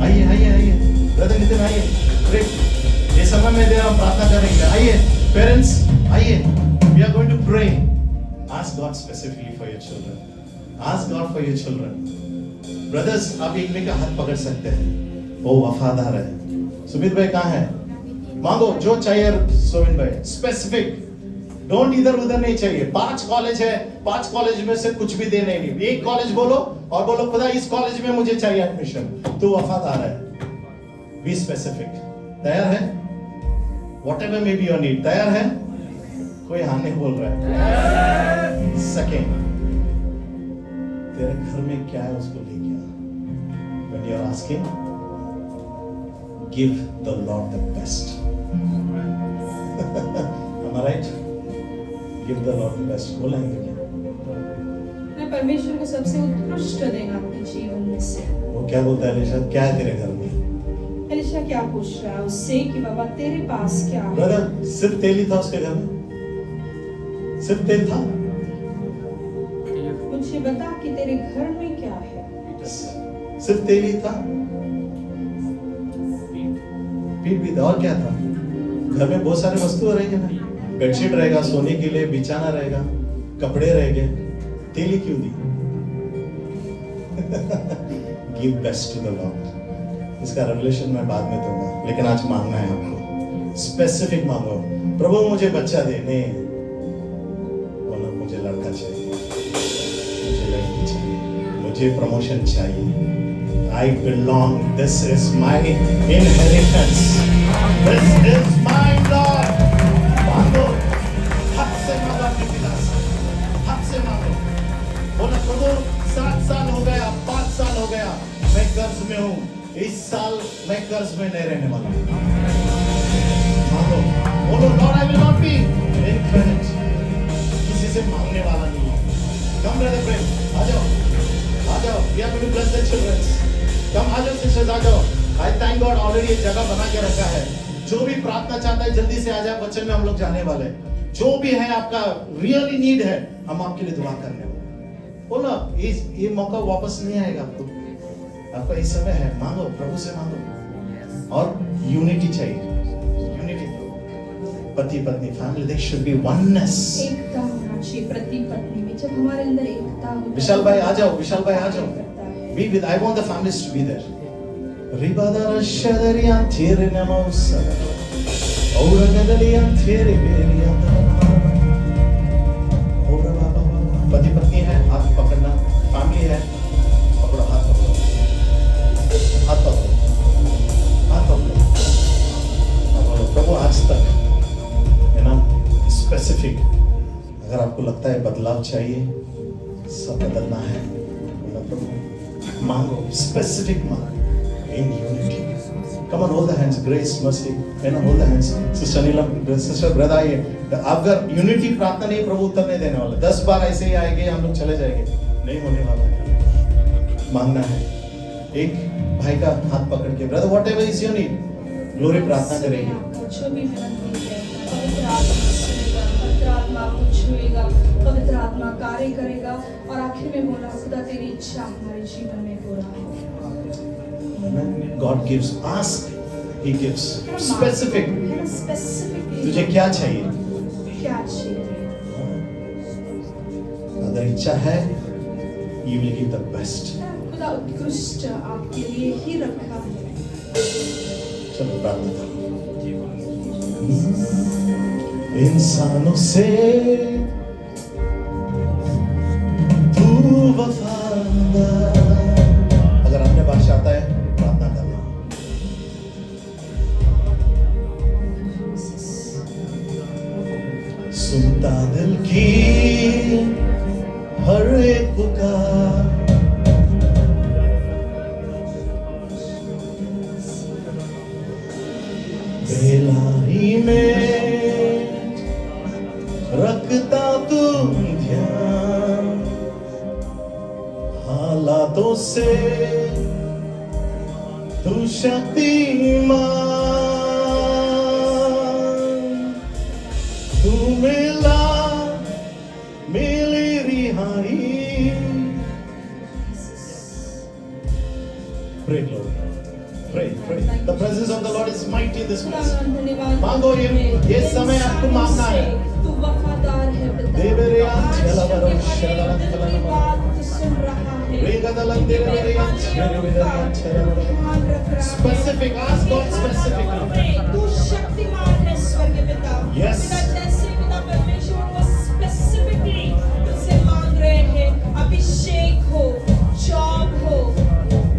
S2: आइए आइए आइए ब्रदर नितिन आइए, ये समय में दे हम प्रार्थना करेंगे। आइए पेरेंट्स आइए, we are going to pray. Ask God specifically for your children, ask God for your children. Brothers आप एक में का हाथ पकड़ सकते हैं, वो वफादार है। सुमित भाई कहाँ है? मांगो जो चाहिए सुमित भाई, स्पेसिफिक, डोंट इधर उधर नहीं चाहिए। 5 कॉलेज है, 5 कॉलेज में से कुछ भी देने नहीं, एक कॉलेज बोलो और बोलो खुदा इस कॉलेज में मुझे चाहिए एडमिशन। तू वफादार है, बी स्पेसिफिक। तैयार है? Whatever may be your need, तैयार है? कोई हाँ नहीं बोल रहा है। सेकेंड, तेरे घर में क्या है उसको लेके आ। When you are asking, give the Lord the best. Am I right? Give the Lord the best. बोलेंगे क्या?
S3: मैं परमेश्वर को सबसे उत्कृष्ट देना अपने जीवन में से।
S2: वो क्या बोलता है एलिशा? क्या है तेरे घर में?
S3: एलिशा क्या पूछ रहा है उससे कि बाबा तेरे पास क्या है?
S2: ब्रदर सिर्फ तेल ही था उसके घर में? सिर्फ तेल था?
S3: मुझे बता कि तेरे घर में क्या है?
S2: सिर्फ तेल ही था? पीठ भी था, और क्या था? घर में बहुत सारे वस्तु रहेंगे ना, बेडशीट रहेगा, सोने के लिए बिछाना रहेगा, कपड़े रहेंगे, तेल ही क्यों दी? Give best to the Lord. इसका रेवलेशन मैं बाद में दूंगा, लेकिन आज मांगना है आपको। स्पेसिफिक मांगो, प्रभु मुझे बच्चा दे, नहीं बोलो मुझे लड़का चाहिए, मुझे लड़की चाहिए, मुझे प्रमोशन चाहिए। I belong. This is my inheritance. This is my Lord. मांगो, हक से मांगो अपने पिता से, हक से मांगो। बोलो प्रभु 7 साल हो गया, 5 साल हो गया, मैं कर्ज में हूँ, इस साल मैं कर्ज में नहीं रहने वाला। मांगो, बोलो Lord, I will not be in credit. किसी से मांगने वाला नहीं है। Come brother friend, आ जाओ। We are going to bless the children. Come, आ जाओ sisters, आ जाओ। I thank God already एक जगह बना के रखा है। जो भी प्रार्थना चाहता है जल्दी से आ जाए, वचन में हम लोग जाने वाले। जो भी है आपका रियली नीड है, हम आपके लिए दुआ करने वाले। बोलो ये मौका वापस नहीं आएगा आपको। आपका इस समय है, मांगो, प्रभु से मांगो। और यूनिटी चाहिए, यूनिटी, पति पत्नी family, they should be oneness.
S3: एकता होना चाहिए पति पत्नी में। जब हमारे अंदर एकता होती है,
S2: विशाल भाई आ जाओ, विशाल भाई आ जाओ, be with, I want the families to be there. रिबादर शदरिया तेरे नमोसा और गदलिया तेरे बेरिया, और बाबा पति पत्नी है, हाथ पकड़ना, फैमिली है, पकड़ो, हाथ पकड़ो, हाथ पकड़ो, हाथ पकड़ो। प्रभु आज तक है ना स्पेसिफिक, अगर आपको लगता है बदलाव चाहिए, सब बदलना है, प्रभु मांगो, स्पेसिफिक मांगो, इन unity. Come on, hold the hands, grace, mercy, है ना, hold the hands। Sister Neelam, sister brother, आइए। अगर यूनिटी प्रार्थना नहीं, प्रभु उत्तर नहीं देने वाला। 10 बार ऐसे ही आएंगे, हम लोग चले जाएंगे, नहीं होने वाला है। मांगना है। एक भाई का हाथ पकड़ के, brother what ever is your need, glory प्रार्थना करेगी।
S3: जो भी मेरा नीड है, पवित्र आत्मा सुनेगा, पवित्र आत्मा आपको छुएगा, पवित्र आत्मा कार्य करेगा। और आखिर में बोला, खुदा तेरी इच्छा हमारे जीवन में पूरा हो।
S2: God gives, ask, He gives specific।
S3: Specific
S2: तुझे क्या चाहिए?
S3: क्या चाहिए?
S2: अगर इच्छा है, you will give the best।
S3: खुदा उत्कृष्ट आपके लिए ही रखा है।
S2: चलो प्रार्थना करो। इंसानों से तू वफादार, अगर अन्य भाषा आता है प्रार्थना करना। सुनता दिल की हर एक पुकार, बेलाई में रखता तुम ध्यान, हालातों से तू शक्तिमान, तू मिला मिली रिहाई। Pray, Lord. Pray, pray. The presence of the Lord is mighty in this place.
S3: धन्यवाद।
S2: मांगो, ये समय आपको मांगना है।
S3: तू वफादार है पिता।
S2: देवरिया
S3: आज
S2: चलवरो
S3: के हर
S2: शरण
S3: एक दिल की बात तू सुन रहा है।
S2: रेगदलन देवरिया चलवरो।
S3: ध्यान रख रहा है।
S2: Specific, ask God specifically।
S3: तू शक्तिमान है स्वर्ग पिता।
S2: Yes।
S3: पिता जैसे पिता परमेश्वर वो स्पेसिफिकली तुझसे मांग रहे हैं, अभिषेक हो, जॉब हो,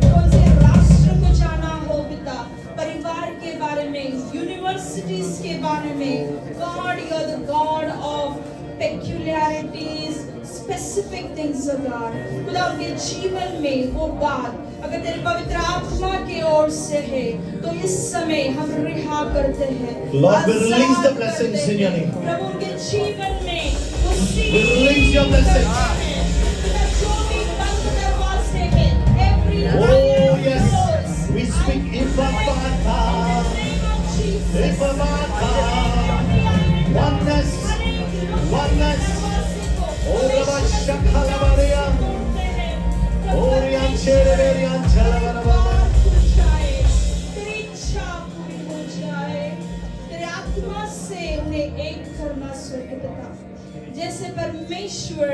S3: कौन से राष्ट्र को जाना हो पिता, परिवार के बारे में, यूनिवर्सिटीज के बारे में। God you are the God of peculiarities, specific things of God। खुदा उनके जीवन में वो बात अगर तेरे पवित्र आत्मा की ओर से है तो इस समय हम रिहा करते हैं।
S2: Lord, we release the
S3: Azad
S2: blessings
S3: करते
S2: in your
S3: हैं।
S2: name।
S3: प्रभु उनके जीवन में वो
S2: We release your blessings।
S3: खुदा जो भी बंद दरवाजे हैं, every
S2: Oh
S3: iron
S2: yes,
S3: doors,
S2: we speak Ifapata, Ifapata, oneness, oneness। Oh Rabba Shakhala Maria, oh Riyan Chere Riyan Chala
S3: तेरी इच्छा पूरी हो जाए, तेरे आत्मा से उन्हें एक करना स्वर्ग पिता। जैसे परमेश्वर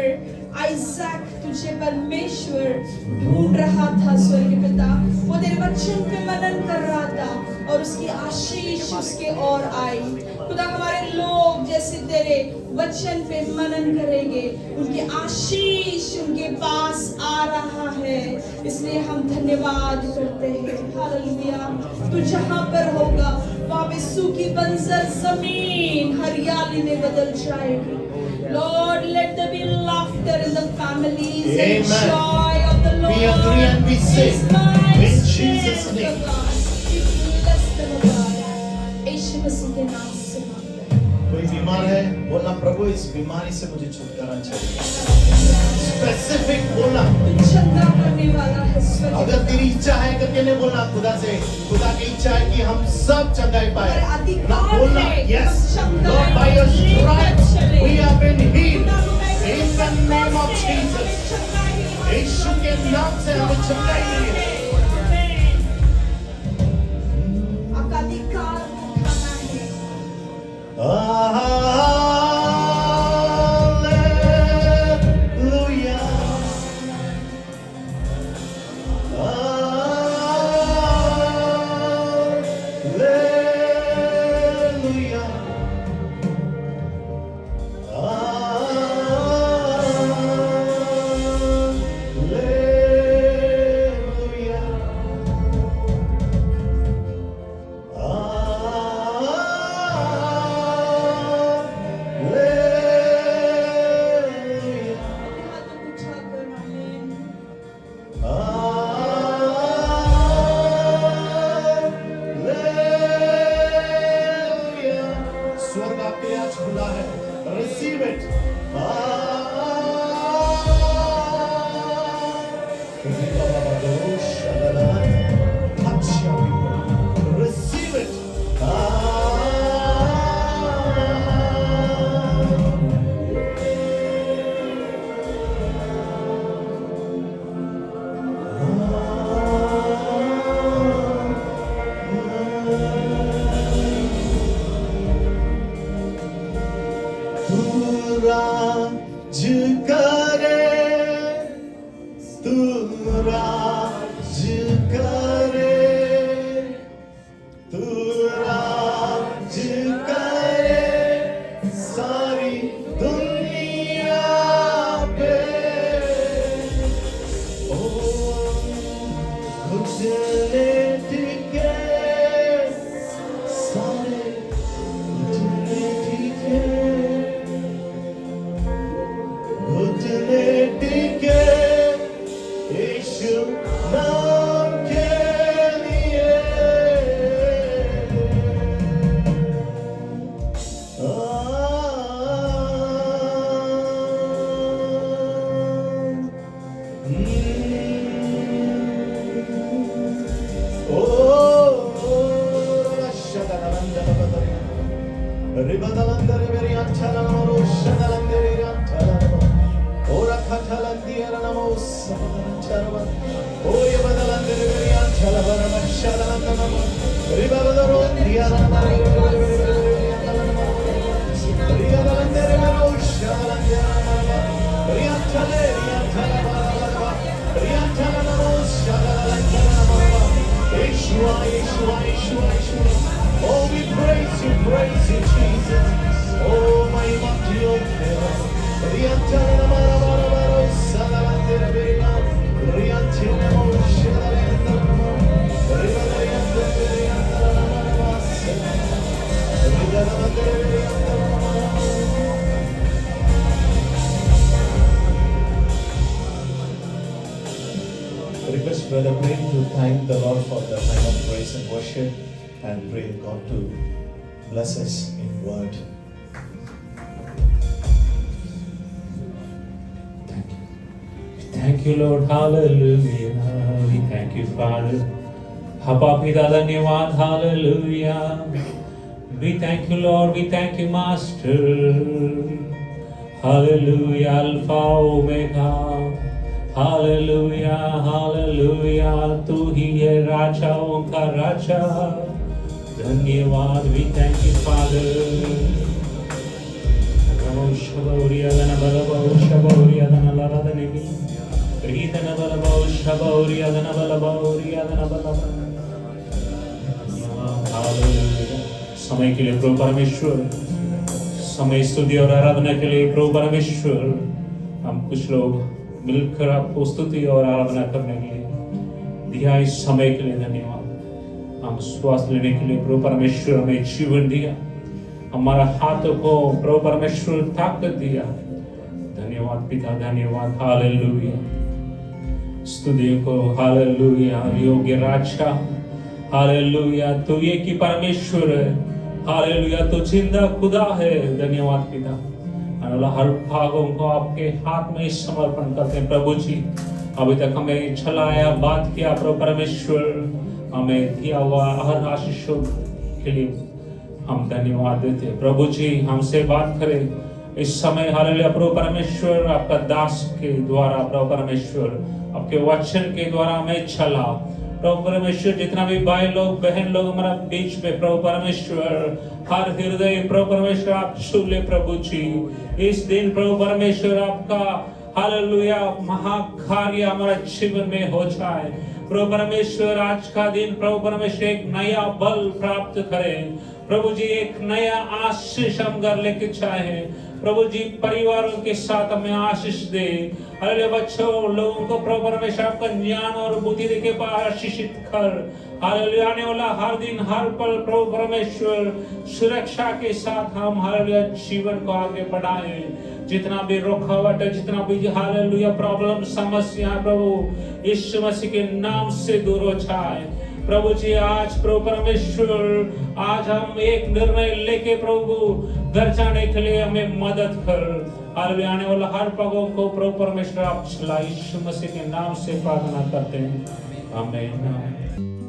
S3: आइजैक तुझे परमेश्वर ढूंढ रहा था स्वर्ग पिता, वो तेरे वचन पे मनन कर रहा था और उसकी आशीष उसके और आई। खुदा हमारे लोग जैसे तेरे वचन पे मनन करेंगे, उनकी आशीष उनके पास आ रहा है, इसलिए हम धन्यवाद करते हैं। हालेलुया। तू जहाँ पर होगा वहाँ पे सूखी बंजर जमीन हरियाली में बदल जाएगी। Lord, let there be laughter in the families and
S2: Amen।
S3: joy of the Lord।
S2: We agree and we say,
S3: is my
S2: in Jesus'
S3: strength,
S2: name।
S3: O God। We bless them, O God। यीशु मसीह के नाम से मांगते हैं।
S2: कोई बीमार है, बोलना प्रभु इस बीमारी से मुझे छुटकारा चाहिए। स्पेसिफिक बोलना।
S3: तू चंगा करने वाला है स्वर्ग
S2: अगर
S3: पिता।
S2: तेरी इच्छा है करके नहीं बोलना खुदा से, खुदा की इच्छा है कि हम सब चंगाई पाए।
S3: हमारे
S2: ना
S3: अधिकार
S2: बोलना,
S3: है कि
S2: yes,
S3: हम चंगाई
S2: Lord, by your
S3: लेकर
S2: stripes
S3: चले।
S2: we have been healed
S3: खुदा हमें
S2: in the name of
S3: से हमें
S2: Jesus।
S3: चंगाई हमारी
S2: यीशु के नाम से हमें चंगाई मिली है।
S3: आमेन।
S2: स्वर्ग आपके लिए आज खुला है, रिसीव इट। Receive it. तू राज करे, तू राज करे, तू राज करे सारी दुनिया पे। ओ घुटने टिके सारे, घुटने टिके, घुटने टिके यीशु नाम के लिए। Oh, we praise you, Jesus. Oh, my Request Brother Prem to thank the Lord for the time of praise and worship, and pray God to bless us in word.
S4: Thank you, Lord. Hallelujah. We thank you, Father. Appa Pita धन्यवाद. Hallelujah. We thank you, Lord. We thank you, Master. Hallelujah. Alpha Omega. Hallelujah. Hallelujah. तू ही है राजाओं का राजा. धन्यवाद. We thank you, Father. Shabauria dana balabau, Shabauria dana laradanibi, Ridana balabau, Shabauria dana balabauria dana balabau. Hallelujah. समय के लिए प्रभु परमेश्वर, समय स्तुति और आराधना के लिए प्रभु परमेश्वर, हम कुछ लोग मिलकर आपको स्तुति और आराधना करने के लिए दिया इस समय के लिए धन्यवाद। हम श्वास लेने के लिए प्रभु परमेश्वर हमें जीवन दिया, हमारा हाथों को प्रभु परमेश्वर ताकत दिया। धन्यवाद पिता, धन्यवाद। हालेलुया। स्तुति को हालेलुया। योग्य राजा, हालेलुया। तू एक ही परमेश्वर है, हालेलुया। तू जिंदा खुदा है। धन्यवाद पिता। हर भागों को आपके हाथ में समर्पण करते हैं प्रभु जी। अभी तक हमें चलाया, बात किया प्रभु परमेश्वर, हमें दिया हुआ हर आशीषों के लिए हम धन्यवाद देते हैं प्रभु जी। हमसे बात करें इस समय, हालेलुया। प्रभु परमेश्वर आपका दास के द्वारा प्रभु परमेश्वर आपके वचन के द्वारा हमें चला प्रभु परमेश्वर। जितना भी भाई लोग बहन लोग हमारा बीच में प्रभु परमेश्वर, हर हृदय प्रभु परमेश्वर आप छू ले प्रभु जी। इस दिन प्रभु परमेश्वर आपका हालेलुया महाकार्य हमारा जीवन में हो जाए प्रभु परमेश्वर। आज का दिन प्रभु परमेश्वर एक नया बल प्राप्त करें प्रभु जी, एक नया आशीष हम घर लेके चाहे प्रभु जी। परिवारों के साथ हमें आशीष दे, हालेलुया। बच्चों लोगों को प्रभु परमेश्वर आपका ज्ञान और बुद्धि देके आशीषित कर, हालेलुया। आने वाला हर दिन हर पल प्रभु परमेश्वर सुरक्षा के साथ हम हालेलुया जीवन को आगे बढ़ाएं। जितना भी रुकावट है, जितना भी हालेलुया प्रॉब्लम समस्या प्रभु यीशु मसीह के नाम से दूर हो जाए। प्रभु जी आज प्रभु परमेश्वर आज हम एक निर्णय लेके प्रभु घर जाने के लिए हमें मदद कर। हालेलुया, आने वाला हर पगों को प्रभु परमेश्वर आप चला, यीशु मसीह के नाम से प्रार्थना करते हैं, आमीन।